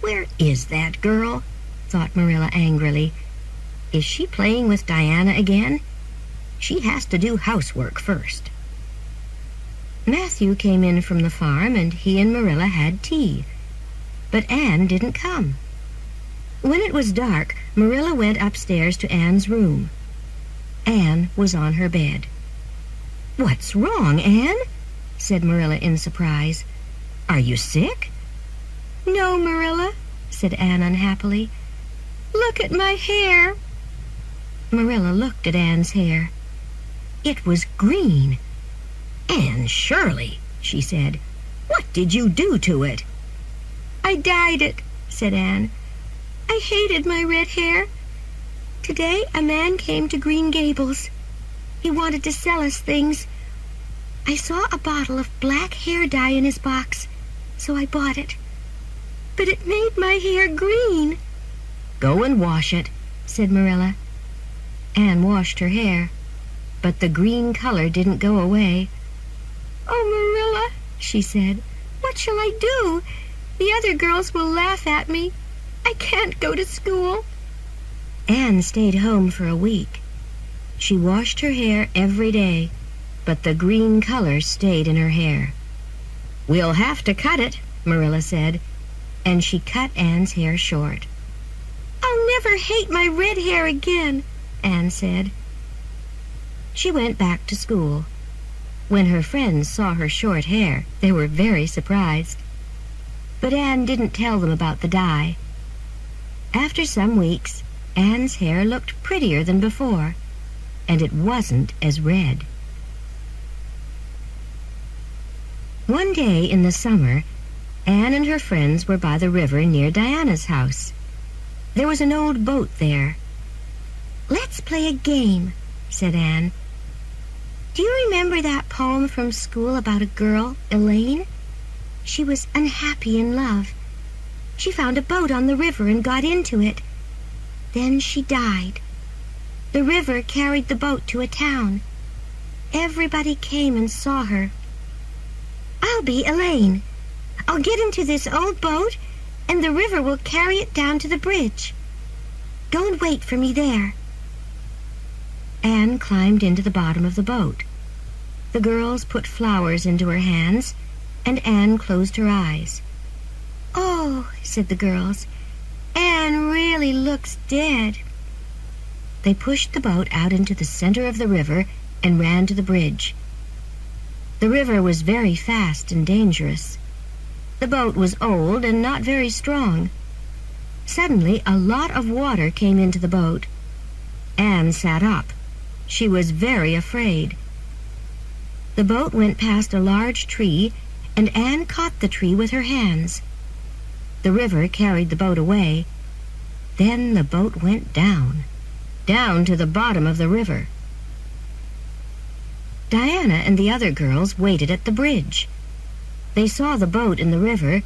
"Where is that girl?" thought Marilla angrily. "Is she playing with Diana again? She has to do housework first." Matthew came in from the farm, and he and Marilla had tea. But Anne didn't come. When it was dark, Marilla went upstairs to Anne's room. Anne was on her bed. "What's wrong, Anne?" said Marilla in surprise. "Are you sick?" "No, Marilla," said Anne unhappily. "Look at my hair." Marilla looked at Anne's hair. It was green. "Anne Shirley," she said, "what did you do to it?" "I dyed it," said Anne. "I hated my red hair. Today a man came to Green Gables. He wanted to sell us things. I saw a bottle of black hair dye in his box, so I bought it. But it made my hair green." "Go and wash it," said Marilla. Anne washed her hair, but the green color didn't go away. "Oh, Marilla," she said, "what shall I do? The other girls will laugh at me. I can't go to school." Anne stayed home for a week. She washed her hair every day, but the green color stayed in her hair. "We'll have to cut it," Marilla said, and she cut Anne's hair short. "I'll never hate my red hair again," Anne said. She went back to school. When her friends saw her short hair, they were very surprised. But Anne didn't tell them about the dye. After some weeks, Anne's hair looked prettier than before, and it wasn't as red. One day in the summer, Anne and her friends were by the river near Diana's house. There was an old boat there. "Let's play a game," said Anne. "Do you remember that poem from school about a girl, Elaine? She was unhappy in love. She found a boat on the river and got into it. Then she died. The river carried the boat to a town. Everybody came and saw her. I'll be Elaine. I'll get into this old boat, and the river will carry it down to the bridge. Go and wait for me there." Anne climbed into the bottom of the boat. The girls put flowers into her hands, and Anne closed her eyes. "Oh," said the girls, "Anne really looks dead." They pushed the boat out into the center of the river and ran to the bridge. The river was very fast and dangerous. The boat was old and not very strong. Suddenly, a lot of water came into the boat. Anne sat up. She was very afraid. The boat went past a large tree, and Anne caught the tree with her hands. The river carried the boat away. Then the boat went down to the bottom of the river. Diana and the other girls waited at the bridge. They saw the boat in the river,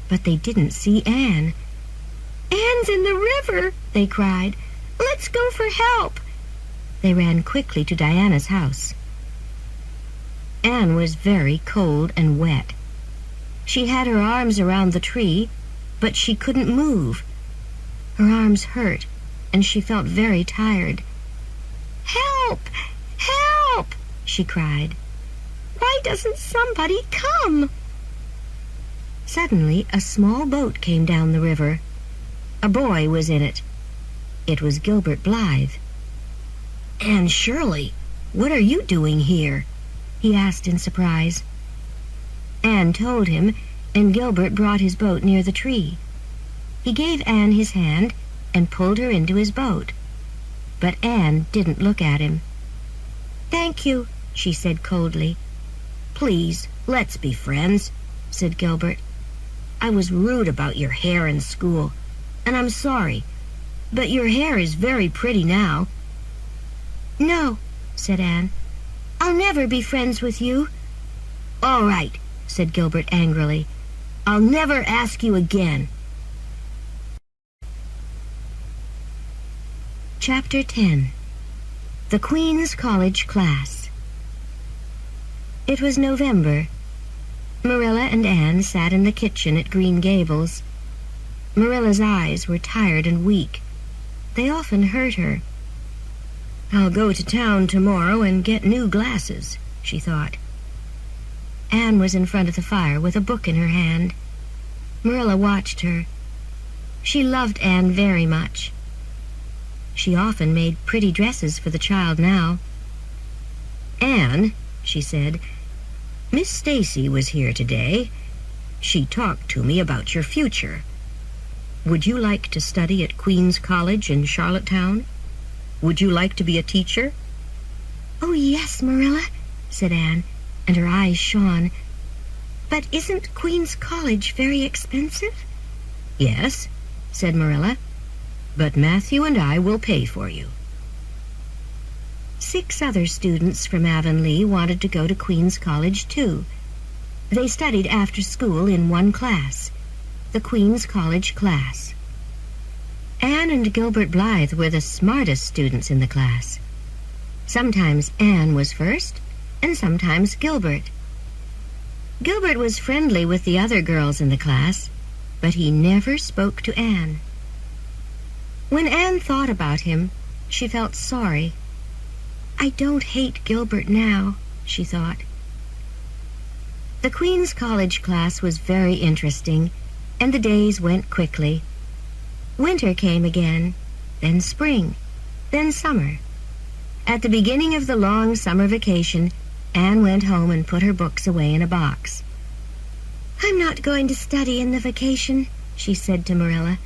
but they didn't see Anne. "Anne's in the river!" they cried. "Let's go for help!" They ran quickly to Diana's house. Anne was very cold and wet. She had her arms around the tree, but she couldn't move. Her arms hurt, and she felt very tired. "Help! Help!" she cried. "Why doesn't somebody come?" Suddenly, a small boat came down the river. A boy was in it. It was Gilbert Blythe. "Anne Shirley, what are you doing here?" he asked in surprise. Anne told him, and Gilbert brought his boat near the tree. He gave Anne his hand and pulled her into his boat. But Anne didn't look at him. "Thank you," she said coldly. "Please, let's be friends," said Gilbert. "I was rude about your hair in school, and I'm sorry, but your hair is very pretty now." "No," said Anne. "I'll never be friends with you." "All right," said Gilbert angrily. "I'll never ask you again." Chapter 10. The Queen's College Class. It was November. Marilla and Anne sat in the kitchen at Green Gables. Marilla's eyes were tired and weak. They often hurt her. "I'll go to town tomorrow and get new glasses," she thought. Anne was in front of the fire with a book in her hand. Marilla watched her. She loved Anne very much. She often made pretty dresses for the child now. "Anne," she said, "Miss Stacy was here today. She talked to me about your future. Would you like to study at Queen's College in Charlottetown? Would you like to be a teacher?" "Oh, yes, Marilla," said Anne, and her eyes shone. "But isn't Queen's College very expensive?" "Yes," said Marilla, "but Matthew and I will pay for you." 6 other students from Avonlea wanted to go to Queen's College, too. They studied after school in one class, the Queen's College class. Anne and Gilbert Blythe were the smartest students in the class. Sometimes Anne was first, and sometimes Gilbert. Gilbert was friendly with the other girls in the class, but he never spoke to Anne. When Anne thought about him, she felt sorry. "I don't hate Gilbert now," she thought. The Queen's College class was very interesting, and the days went quickly. Winter came again, then spring, then summer. At the beginning of the long summer vacation, Anne went home and put her books away in a box. "I'm not going to study in the vacation," she said to Marilla.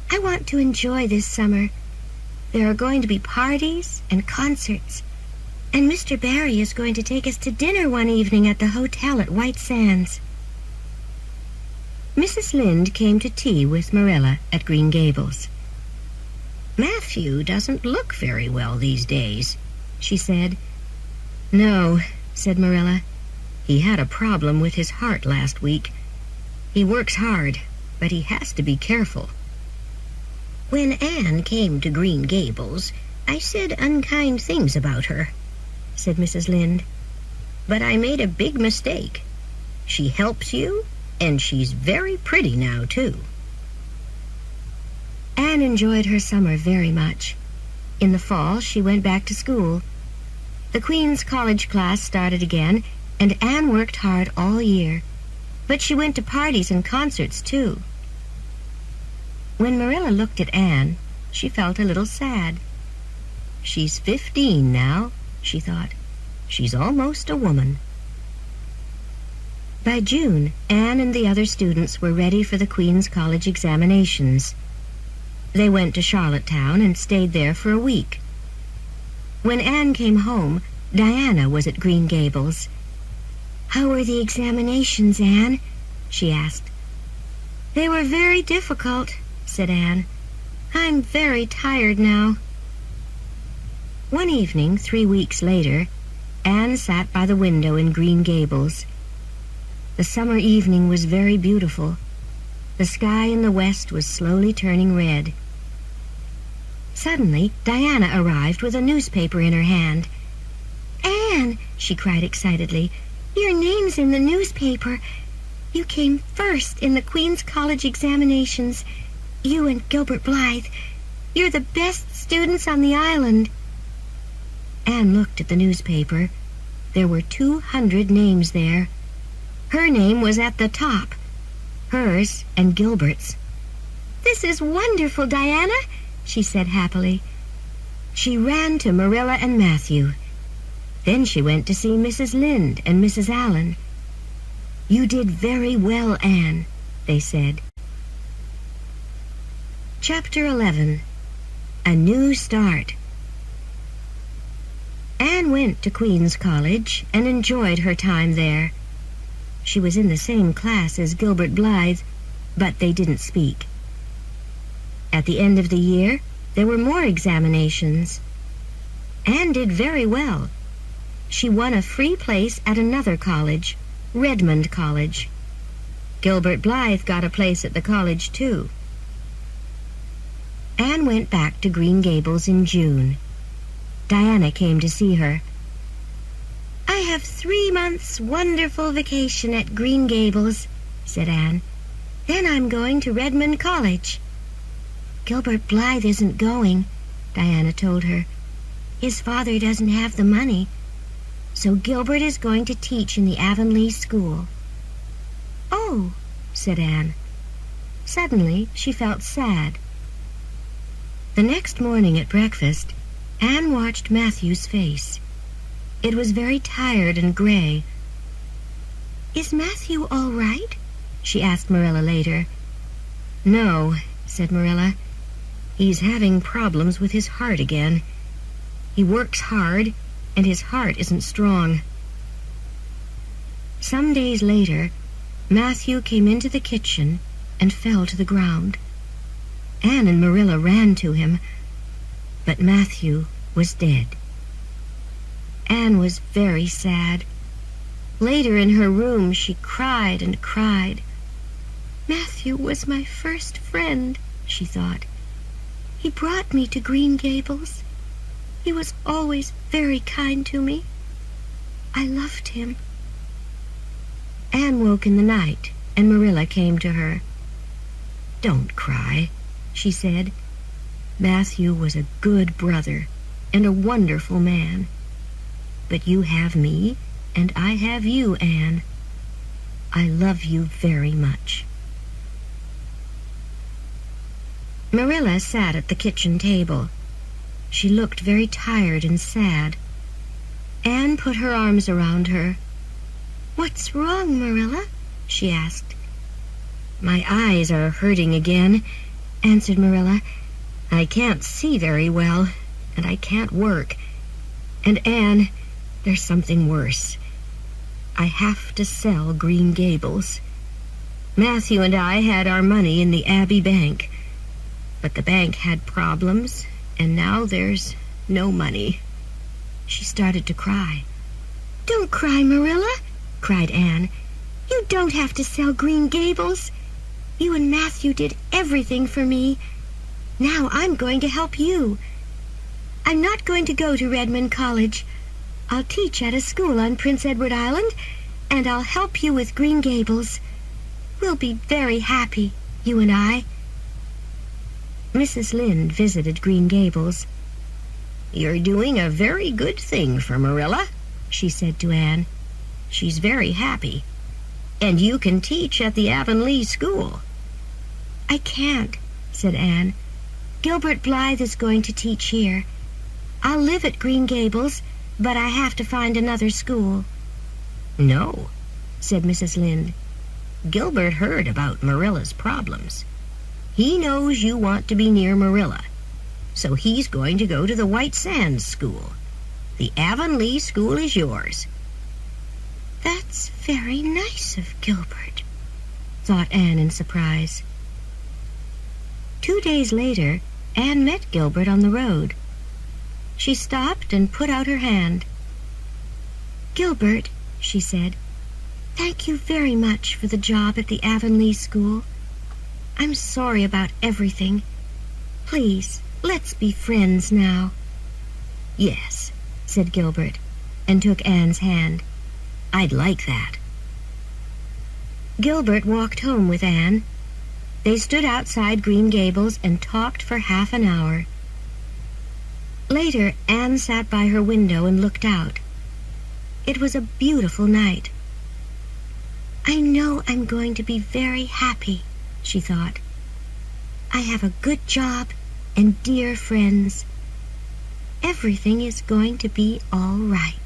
"I want to enjoy this summer. There are going to be parties and concerts, and Mr. Barry is going to take us to dinner one evening at the hotel at White Sands." Mrs. Lynde came to tea with Marilla at Green Gables. "Matthew doesn't look very well these days," she said. "No," said Marilla. "He had a problem with his heart last week. He works hard, but he has to be careful." "When Anne came to Green Gables, I said unkind things about her," said Mrs. Lynde. "But I made a big mistake. She helps you, and she's very pretty now, too." Anne enjoyed her summer very much. In the fall, she went back to school. The Queen's College class started again, and Anne worked hard all year. But she went to parties and concerts, too. When Marilla looked at Anne, she felt a little sad. "She's 15 now," she thought. "She's almost a woman." By June, Anne and the other students were ready for the Queen's College examinations. They went to Charlottetown and stayed there for a week. When Anne came home, Diana was at Green Gables. "How were the examinations, Anne?" she asked. "They were very difficult," said Anne. "I'm very tired now." One evening, 3 weeks later, Anne sat by the window in Green Gables. The summer evening was very beautiful. The sky in the west was slowly turning red. Suddenly, Diana arrived with a newspaper in her hand. "Anne," she cried excitedly, "your name's in the newspaper. You came first in the Queen's College examinations. You and Gilbert Blythe. You're the best students on the island." Anne looked at the newspaper. There were 200 names there. Her name was at the top. Hers and Gilbert's. "This is wonderful, Diana," she said happily. She ran to Marilla and Matthew. Then she went to see Mrs. Lynde and Mrs. Allen. "You did very well, Anne," they said. Chapter 11. A New Start. Anne went to Queen's College and enjoyed her time there. She was in the same class as Gilbert Blythe, but they didn't speak. At the end of the year, there were more examinations. Anne did very well. She won a free place at another college, Redmond College. Gilbert Blythe got a place at the college, too. Anne went back to Green Gables in June. Diana came to see her. "I have 3 months' wonderful vacation at Green Gables," said Anne. "Then I'm going to Redmond College." "Gilbert Blythe isn't going," Diana told her. "His father doesn't have the money. So Gilbert is going to teach in the Avonlea school." "Oh," said Anne. Suddenly she felt sad. The next morning at breakfast, Anne watched Matthew's face. It was very tired and gray. "Is Matthew all right?" she asked Marilla later. "No," said Marilla. "He's having problems with his heart again. He works hard, and his heart isn't strong." Some days later, Matthew came into the kitchen and fell to the ground. Anne and Marilla ran to him, but Matthew was dead. Anne was very sad. Later in her room, she cried and cried. "Matthew was my first friend," she thought. "He brought me to Green Gables. He was always very kind to me. I loved him." Anne woke in the night, and Marilla came to her. "Don't cry," she said. "Matthew was a good brother and a wonderful man. But you have me, and I have you, Anne. I love you very much." Marilla sat at the kitchen table. She looked very tired and sad. Anne put her arms around her. "What's wrong, Marilla?" she asked. "My eyes are hurting again," answered Marilla. "I can't see very well, and I can't work. And Anne, there's something worse. I have to sell Green Gables. Matthew and I had our money in the Abbey Bank, but the bank had problems, and now there's no money." She started to cry. "Don't cry, Marilla," cried Anne. "You don't have to sell Green Gables. You and Matthew did everything for me. Now I'm going to help you. I'm not going to go to Redmond College. I'll teach at a school on Prince Edward Island, and I'll help you with Green Gables. We'll be very happy, you and I." Mrs. Lynde visited Green Gables. "You're doing a very good thing for Marilla," she said to Anne. "She's very happy. And you can teach at the Avonlea school." "I can't," said Anne. "Gilbert Blythe is going to teach here. I'll live at Green Gables, but I have to find another school." "No," said Mrs. Lynde. "Gilbert heard about Marilla's problems. He knows you want to be near Marilla, so he's going to go to the White Sands School. The Avonlea school is yours." "That's very nice of Gilbert," thought Anne in surprise. 2 days later, Anne met Gilbert on the road. She stopped and put out her hand. "Gilbert," she said, "thank you very much for the job at the Avonlea school. I'm sorry about everything. Please, let's be friends now." "Yes," said Gilbert, and took Anne's hand. "I'd like that." Gilbert walked home with Anne. They stood outside Green Gables and talked for half an hour. Later, Anne sat by her window and looked out. It was a beautiful night. "I know I'm going to be very happy," she thought. "I have a good job and dear friends. Everything is going to be all right.